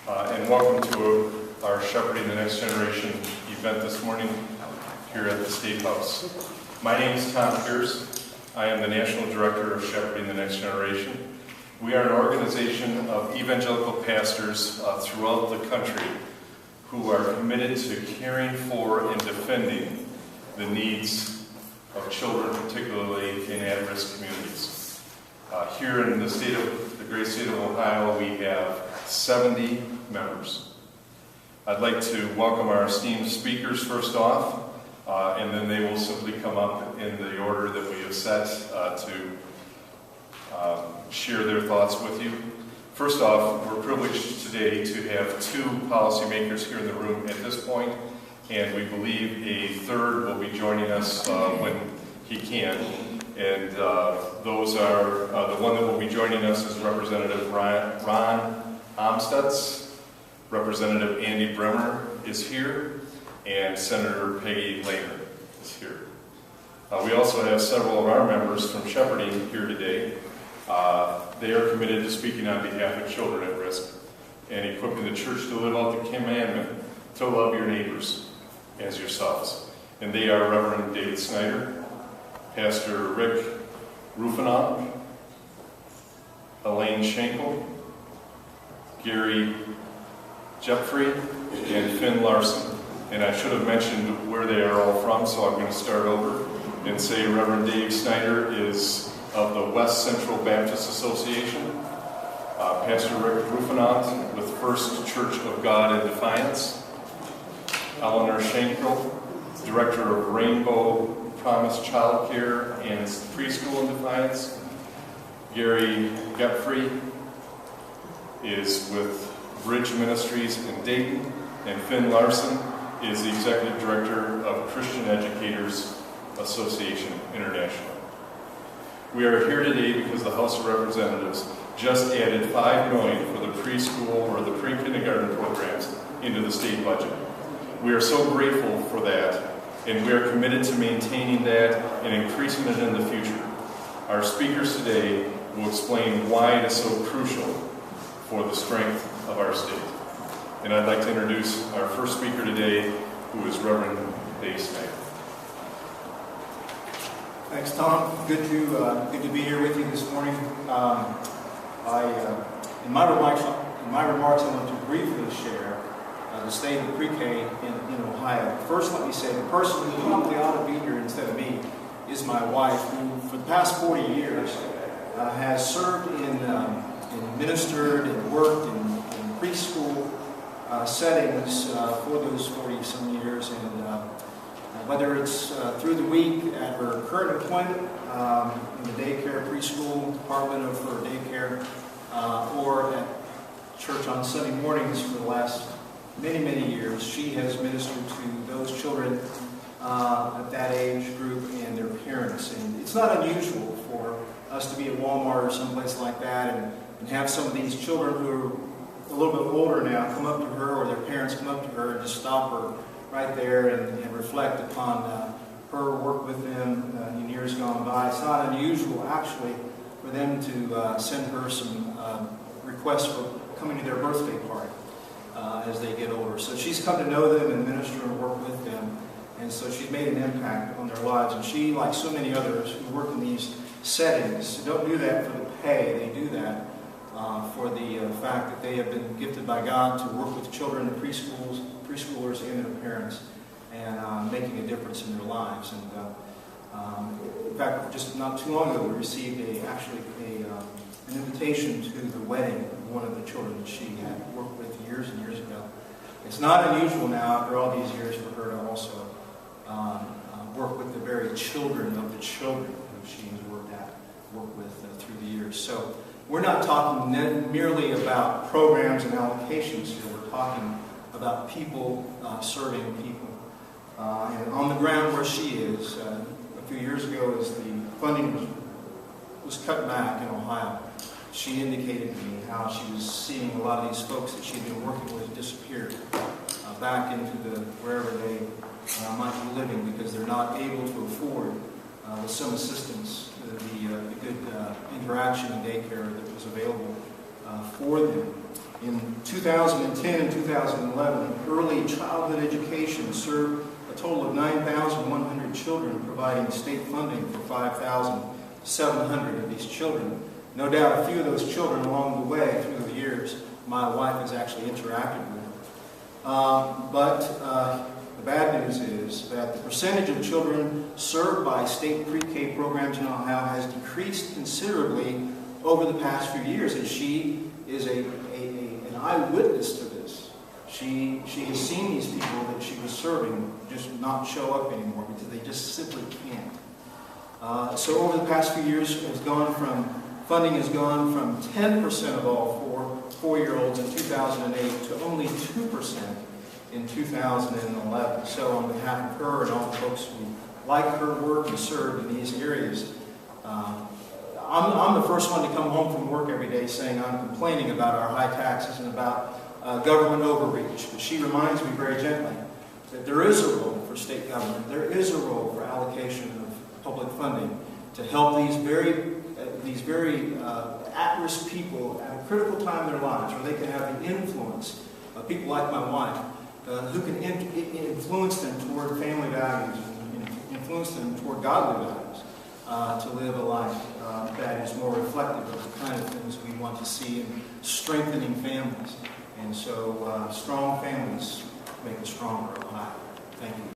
And welcome to our Shepherding the Next Generation event this morning here at the State House. My name is Tom Pearce. I am the National Director of Shepherding the Next Generation. We are an organization of evangelical pastors throughout the country who are committed to caring for and defending the needs of children, particularly in at-risk communities. Here in the great state of Ohio, we have 70 members. I'd like to welcome our esteemed speakers first off, and then they will simply come up in the order that we have set to share their thoughts with you. First off, we're privileged today to have two policymakers here in the room at this point, and we believe a third will be joining us when he can. And those are, the one that will be joining us is Representative Ron Amstutz, Representative Andy Bremer is here, and Senator Peggy Lehner is here. We also have several of our members from Shepherding here today. They are committed to speaking on behalf of children at risk and equipping the church to live out the commandment to love your neighbors as yourselves. And they are Reverend David Snyder, Pastor Rick Rufenacht, Eleanor Shankle, Gary Jeffrey, and Finn Larson. And I should have mentioned where they are all from, so I'm going to start over and say Reverend Dave Snyder is of the West Central Baptist Association, Pastor Rick Rufenacht with First Church of God in Defiance, Eleanor Shankle, Director of Rainbow Promise Child Care and Preschool in Defiance, Gary Jeffrey is with Bridge Ministries in Dayton, and Finn Larson is the Executive Director of Christian Educators Association International. We are here today because the House of Representatives just added $5 million for the preschool or the pre-kindergarten programs into the state budget. We are so grateful for that, and we are committed to maintaining that and increasing it in the future. Our speakers today will explain why it is so crucial for the strength of our state. And I'd like to introduce our first speaker today, who is Reverend Dave Snyder. Thanks, Tom. Good to be here with you this morning. In my remarks, I want to briefly share the state of pre-K in Ohio. First, let me say the person who probably ought to be here instead of me is my wife, who for the past 40 years has served and ministered and worked in preschool settings for those 40-some years, and whether it's through the week at her current employment in the daycare preschool department of her daycare, or at church on Sunday mornings for the last many years, she has ministered to those children at that age group and their parents. And it's not unusual for us to be at Walmart or someplace like that and have some of these children who are a little bit older now come up to her, or their parents come up to her and just stop her right there and reflect upon her work with them in years gone by. It's not unusual, actually, for them to send her some requests for coming to their birthday party as they get older. So she's come to know them and minister and work with them, and so she's made an impact on their lives. And she, like so many others who work in these settings, don't do that for the pay. They do that for the fact that they have been gifted by God to work with children and preschoolers and their parents, and making a difference in their lives. And in fact, just not too long ago, we received an invitation to the wedding of one of the children that she had worked with years and years ago. It's not unusual now, after all these years, for her to also work with the very children of the children who she has worked with through the years. So we're not talking merely about programs and allocations here. We're talking about people serving people. And on the ground where she is, a few years ago, as the funding was cut back in Ohio, she indicated to me how she was seeing a lot of these folks that she'd been working with disappear back into wherever they might be living, because they're not able to afford, with some assistance, the good interaction and daycare that was available for them. In 2010 and 2011, early childhood education served a total of 9,100 children, providing state funding for 5,700 of these children. No doubt a few of those children along the way, through the years, my wife has actually interacted with. The bad news is that the percentage of children served by state pre-K programs in Ohio has decreased considerably over the past few years, and she is an eyewitness to this. She has seen these people that she was serving just not show up anymore because they just simply can't. So over the past few years, funding has gone from 10% of all four-year-olds in 2008 to only 2% in 2011. So on behalf of her and all the folks who like her work and serve in these areas, I'm the first one to come home from work every day saying I'm complaining about our high taxes and about government overreach. But she reminds me very gently that there is a role for state government. There is a role for allocation of public funding to help these very at-risk people at a critical time in their lives where they can have the influence of people like my wife who can influence them toward family values and influence them toward godly values to live a life that is more reflective of the kind of things we want to see in strengthening families. And so strong families make a stronger Ohio. Thank you.